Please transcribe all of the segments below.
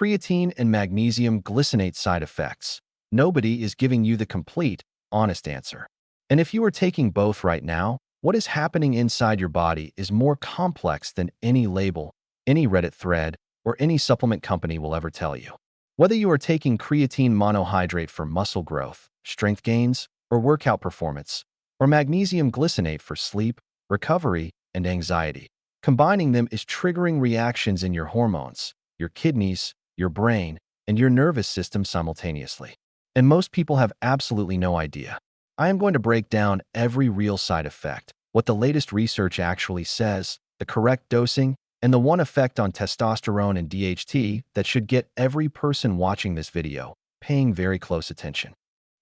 Creatine and magnesium glycinate side effects. Nobody is giving you the complete, honest answer. And if you are taking both right now, what is happening inside your body is more complex than any label, any Reddit thread, or any supplement company will ever tell you. Whether you are taking creatine monohydrate for muscle growth, strength gains, or workout performance, or magnesium glycinate for sleep, recovery, and anxiety, combining them is triggering reactions in your hormones, your kidneys, your brain, and your nervous system simultaneously. And most people have absolutely no idea. I am going to break down every real side effect, what the latest research actually says, the correct dosing, and the one effect on testosterone and DHT that should get every person watching this video paying very close attention.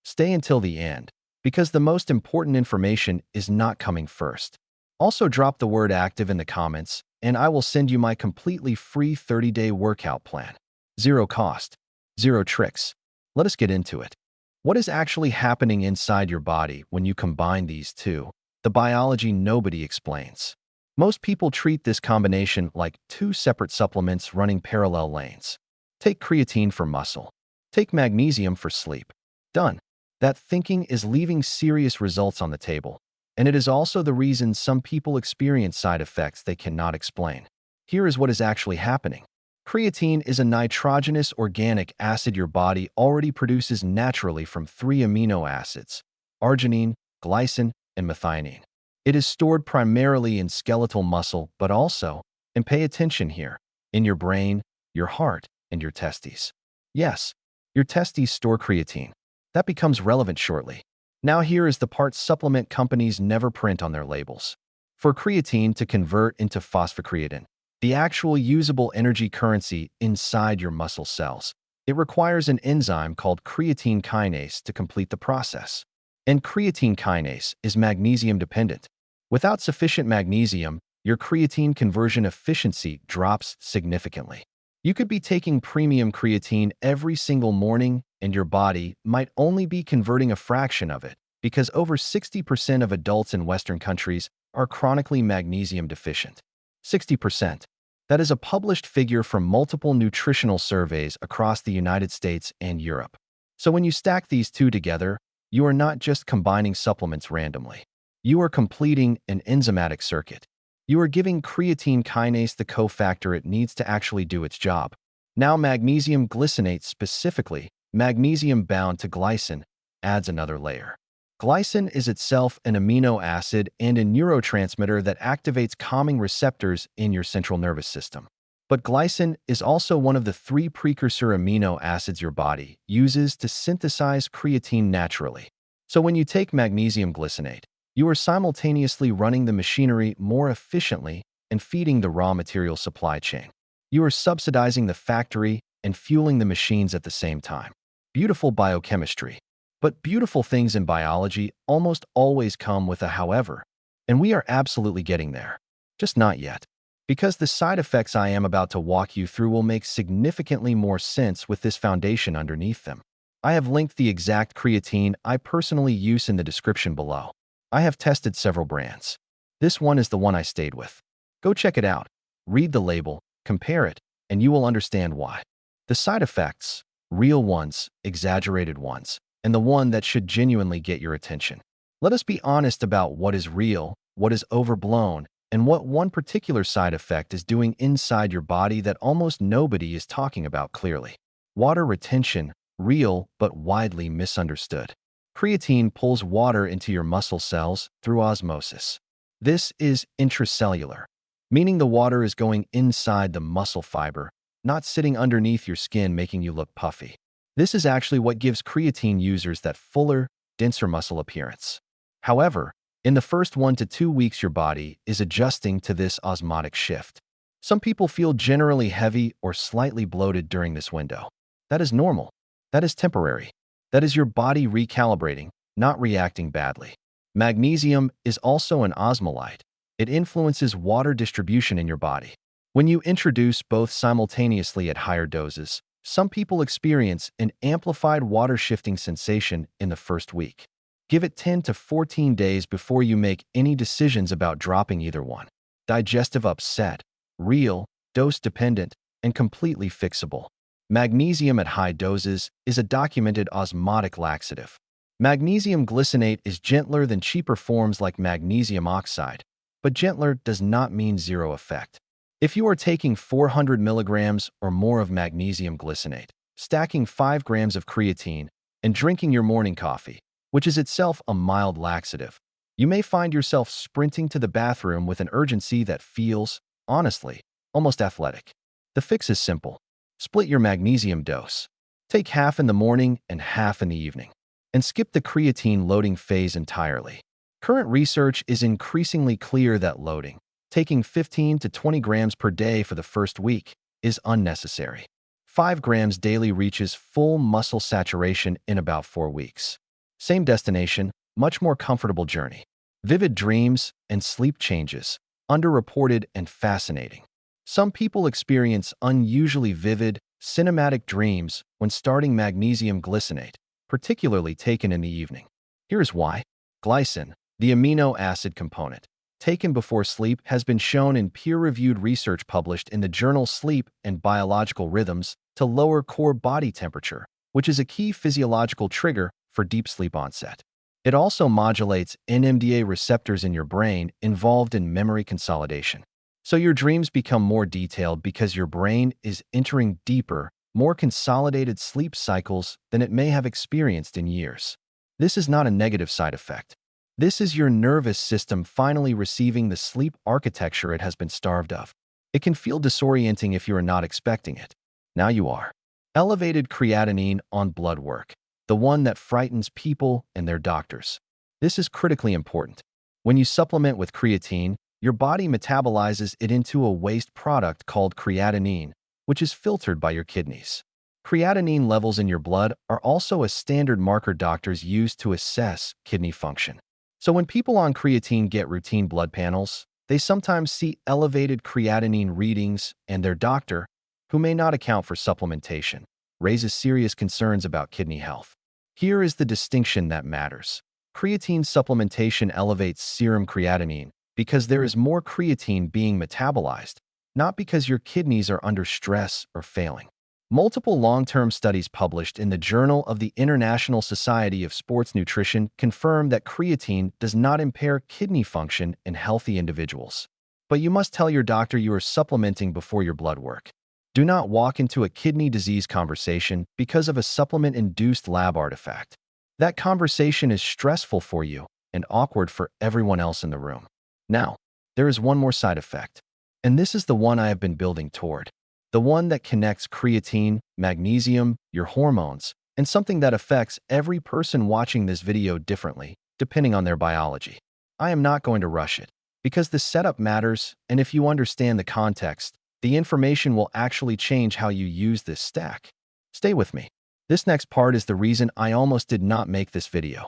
Stay until the end, because the most important information is not coming first. Also drop the word active in the comments, and I will send you my completely free 30-day workout plan. Zero cost, zero tricks. Let us get into it. What is actually happening inside your body when you combine these two? The biology nobody explains. Most people treat this combination like two separate supplements running parallel lanes. Take creatine for muscle. Take magnesium for sleep. Done. That thinking is leaving serious results on the table. And it is also the reason some people experience side effects they cannot explain. Here is what is actually happening. Creatine is a nitrogenous organic acid your body already produces naturally from three amino acids: arginine, glycine, and methionine. It is stored primarily in skeletal muscle, but also, and pay attention here, in your brain, your heart, and your testes. Yes, your testes store creatine. That becomes relevant shortly. Now here is the part supplement companies never print on their labels. For creatine to convert into phosphocreatine, the actual usable energy currency inside your muscle cells, it requires an enzyme called creatine kinase to complete the process. And creatine kinase is magnesium dependent. Without sufficient magnesium, your creatine conversion efficiency drops significantly. You could be taking premium creatine every single morning, and your body might only be converting a fraction of it, because over 60% of adults in Western countries are chronically magnesium deficient. 60%. That is a published figure from multiple nutritional surveys across the United States and Europe. So when you stack these two together, you are not just combining supplements randomly. You are completing an enzymatic circuit. You are giving creatine kinase the cofactor it needs to actually do its job. Now magnesium glycinate specifically, magnesium bound to glycine, adds another layer. Glycine is itself an amino acid and a neurotransmitter that activates calming receptors in your central nervous system. But glycine is also one of the three precursor amino acids your body uses to synthesize creatine naturally. So when you take magnesium glycinate, you are simultaneously running the machinery more efficiently and feeding the raw material supply chain. You are subsidizing the factory and fueling the machines at the same time. Beautiful biochemistry. But beautiful things in biology almost always come with a however, and we are absolutely getting there. Just not yet. Because the side effects I am about to walk you through will make significantly more sense with this foundation underneath them. I have linked the exact creatine I personally use in the description below. I have tested several brands. This one is the one I stayed with. Go check it out, read the label, compare it, and you will understand why. The side effects, real ones, exaggerated ones, and the one that should genuinely get your attention. Let us be honest about what is real, what is overblown, and what one particular side effect is doing inside your body that almost nobody is talking about clearly. Water retention, real but widely misunderstood. Creatine pulls water into your muscle cells through osmosis. This is intracellular, meaning the water is going inside the muscle fiber, not sitting underneath your skin making you look puffy. This is actually what gives creatine users that fuller, denser muscle appearance. However, in the first 1 to 2 weeks, your body is adjusting to this osmotic shift. Some people feel generally heavy or slightly bloated during this window. That is normal. That is temporary. That is your body recalibrating, not reacting badly. Magnesium is also an osmolyte. It influences water distribution in your body. When you introduce both simultaneously at higher doses, some people experience an amplified water shifting sensation in the first week. Give it 10 to 14 days before you make any decisions about dropping either one. Digestive upset, real, dose-dependent, and completely fixable. Magnesium at high doses is a documented osmotic laxative. Magnesium glycinate is gentler than cheaper forms like magnesium oxide, but gentler does not mean zero effect. If you are taking 400 milligrams or more of magnesium glycinate, stacking 5 grams of creatine, and drinking your morning coffee, which is itself a mild laxative, you may find yourself sprinting to the bathroom with an urgency that feels, honestly, almost athletic. The fix is simple. Split your magnesium dose. Take half in the morning and half in the evening, and skip the creatine loading phase entirely. Current research is increasingly clear that loading, taking 15 to 20 grams per day for the first week, is unnecessary. 5 grams daily reaches full muscle saturation in about 4 weeks. Same destination, much more comfortable journey. Vivid dreams and sleep changes, underreported and fascinating. Some people experience unusually vivid, cinematic dreams when starting magnesium glycinate, particularly taken in the evening. Here's why. Glycine, the amino acid component, taken before sleep has been shown in peer-reviewed research published in the journal Sleep and Biological Rhythms to lower core body temperature, which is a key physiological trigger for deep sleep onset. It also modulates NMDA receptors in your brain involved in memory consolidation. So your dreams become more detailed because your brain is entering deeper, more consolidated sleep cycles than it may have experienced in years. This is not a negative side effect. This is your nervous system finally receiving the sleep architecture it has been starved of. It can feel disorienting if you are not expecting it. Now you are. Elevated creatinine on blood work, the one that frightens people and their doctors. This is critically important. When you supplement with creatine, your body metabolizes it into a waste product called creatinine, which is filtered by your kidneys. Creatinine levels in your blood are also a standard marker doctors use to assess kidney function. So when people on creatine get routine blood panels, they sometimes see elevated creatinine readings, and their doctor, who may not account for supplementation, raises serious concerns about kidney health. Here is the distinction that matters. Creatine supplementation elevates serum creatinine because there is more creatine being metabolized, not because your kidneys are under stress or failing. Multiple long-term studies published in the Journal of the International Society of Sports Nutrition confirm that creatine does not impair kidney function in healthy individuals. But you must tell your doctor you are supplementing before your blood work. Do not walk into a kidney disease conversation because of a supplement-induced lab artifact. That conversation is stressful for you and awkward for everyone else in the room. Now, there is one more side effect, and this is the one I have been building toward. The one that connects creatine, magnesium, your hormones, and something that affects every person watching this video differently, depending on their biology. I am not going to rush it, because the setup matters, and if you understand the context, the information will actually change how you use this stack. Stay with me. This next part is the reason I almost did not make this video.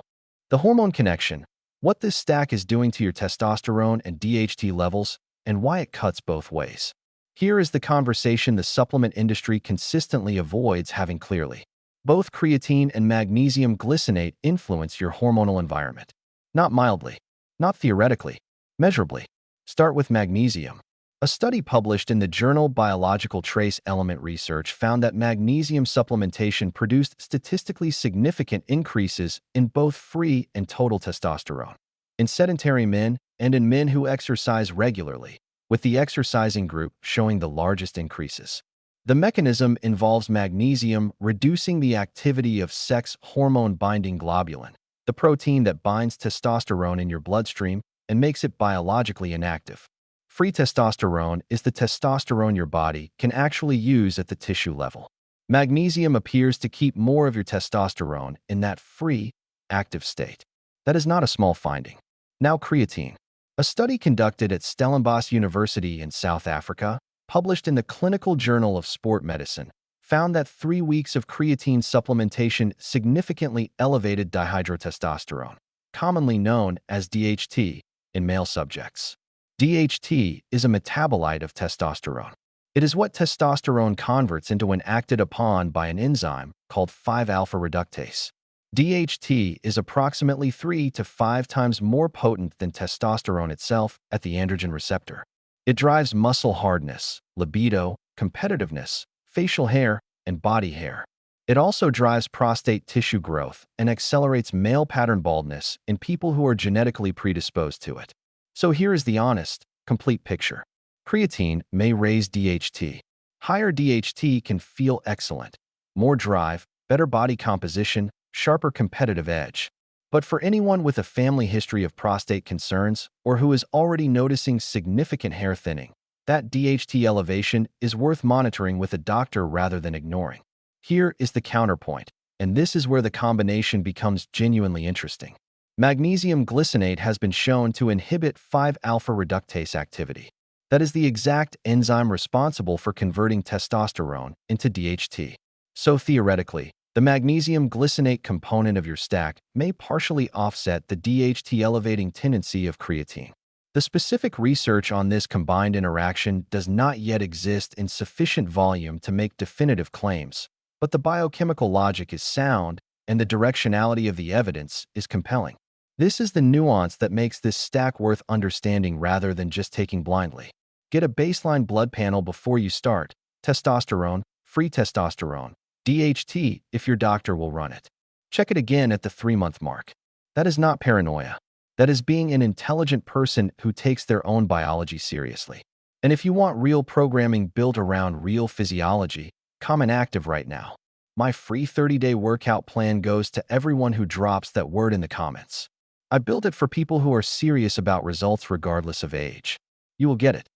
The hormone connection, what this stack is doing to your testosterone and DHT levels, and why it cuts both ways. Here is the conversation the supplement industry consistently avoids having clearly. Both creatine and magnesium glycinate influence your hormonal environment. Not mildly, not theoretically, measurably. Start with magnesium. A study published in the journal Biological Trace Element Research found that magnesium supplementation produced statistically significant increases in both free and total testosterone in sedentary men and in men who exercise regularly, with the exercising group showing the largest increases. The mechanism involves magnesium reducing the activity of sex hormone-binding globulin, the protein that binds testosterone in your bloodstream and makes it biologically inactive. Free testosterone is the testosterone your body can actually use at the tissue level. Magnesium appears to keep more of your testosterone in that free, active state. That is not a small finding. Now creatine. A study conducted at Stellenbosch University in South Africa, published in the Clinical Journal of Sport Medicine, found that 3 weeks of creatine supplementation significantly elevated dihydrotestosterone, commonly known as DHT, in male subjects. DHT is a metabolite of testosterone. It is what testosterone converts into when acted upon by an enzyme called 5-alpha reductase. DHT is approximately 3 to 5 times more potent than testosterone itself at the androgen receptor. It drives muscle hardness, libido, competitiveness, facial hair, and body hair. It also drives prostate tissue growth and accelerates male pattern baldness in people who are genetically predisposed to it. So here is the honest, complete picture. Creatine may raise DHT. Higher DHT can feel excellent. More drive, better body composition, sharper competitive edge. But for anyone with a family history of prostate concerns or who is already noticing significant hair thinning, that DHT elevation is worth monitoring with a doctor rather than ignoring. Here is the counterpoint, and this is where the combination becomes genuinely interesting. Magnesium glycinate has been shown to inhibit 5-alpha reductase activity. That is the exact enzyme responsible for converting testosterone into DHT. So theoretically, the magnesium glycinate component of your stack may partially offset the DHT elevating tendency of creatine. The specific research on this combined interaction does not yet exist in sufficient volume to make definitive claims, but the biochemical logic is sound and the directionality of the evidence is compelling. This is the nuance that makes this stack worth understanding rather than just taking blindly. Get a baseline blood panel before you start: testosterone, free testosterone, DHT if your doctor will run it. Check it again at the 3-month mark. That is not paranoia. That is being an intelligent person who takes their own biology seriously. And if you want real programming built around real physiology, come active right now. My free 30-day workout plan goes to everyone who drops that word in the comments. I built it for people who are serious about results regardless of age. You will get it.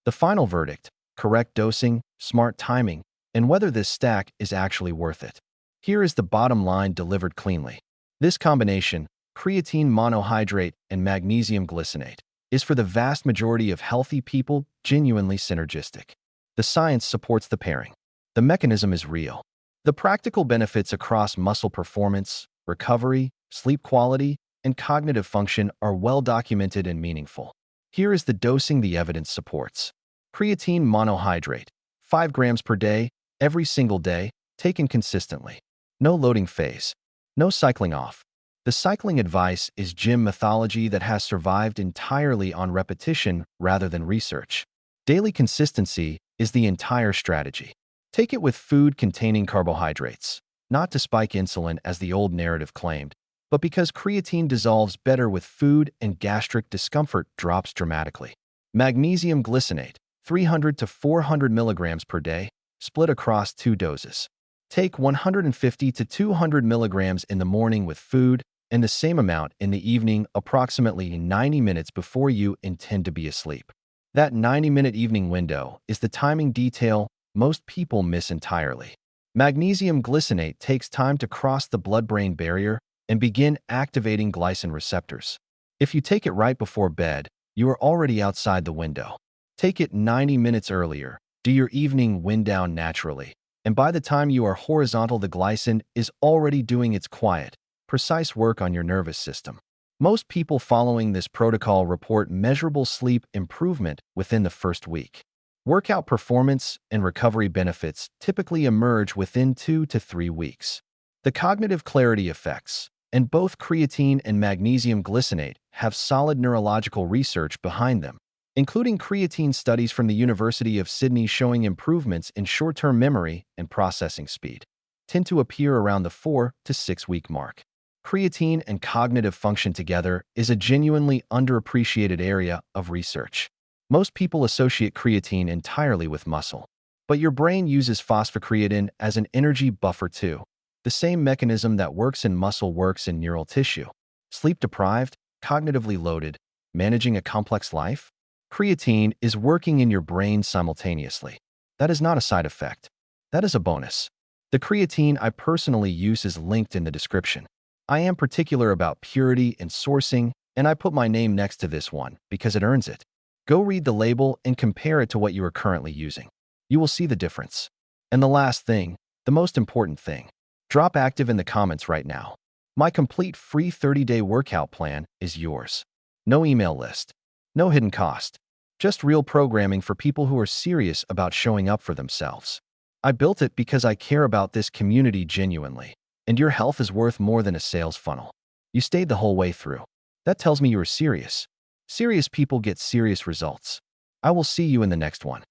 The final verdict: correct dosing, smart timing, and whether this stack is actually worth it. Here is the bottom line delivered cleanly. This combination, creatine monohydrate and magnesium glycinate, is for the vast majority of healthy people genuinely synergistic. The science supports the pairing. The mechanism is real. The practical benefits across muscle performance, recovery, sleep quality, and cognitive function are well documented and meaningful. Here is the dosing the evidence supports. Creatine monohydrate, 5 grams per day, every single day, taken consistently. No loading phase. No cycling off. The cycling advice is gym mythology that has survived entirely on repetition rather than research. Daily consistency is the entire strategy. Take it with food containing carbohydrates, not to spike insulin as the old narrative claimed, but because creatine dissolves better with food and gastric discomfort drops dramatically. Magnesium glycinate, 300 to 400 milligrams per day, split across 2 doses. Take 150 to 200 milligrams in the morning with food and the same amount in the evening, approximately 90 minutes before you intend to be asleep. That 90-minute evening window is the timing detail most people miss entirely. Magnesium glycinate takes time to cross the blood-brain barrier and begin activating glycine receptors. If you take it right before bed, you are already outside the window. Take it 90 minutes earlier, do your evening wind down naturally, and by the time you are horizontal, the glycine is already doing its quiet, precise work on your nervous system. Most people following this protocol report measurable sleep improvement within the first week. Workout performance and recovery benefits typically emerge within 2 to 3 weeks. The cognitive clarity effects, and both creatine and magnesium glycinate have solid neurological research behind them, including creatine studies from the University of Sydney showing improvements in short-term memory and processing speed, tend to appear around the 4 to 6 week mark. Creatine and cognitive function together is a genuinely underappreciated area of research. Most people associate creatine entirely with muscle, but your brain uses phosphocreatine as an energy buffer too. The same mechanism that works in muscle works in neural tissue. Sleep-deprived, cognitively loaded, managing a complex life? Creatine is working in your brain simultaneously. That is not a side effect. That is a bonus. The creatine I personally use is linked in the description. I am particular about purity and sourcing, and I put my name next to this one because it earns it. Go read the label and compare it to what you are currently using. You will see the difference. And the last thing, the most important thing, drop active in the comments right now. My complete free 30-day workout plan is yours. No email list. No hidden cost. Just real programming for people who are serious about showing up for themselves. I built it because I care about this community genuinely, and your health is worth more than a sales funnel. You stayed the whole way through. That tells me you are serious. Serious people get serious results. I will see you in the next one.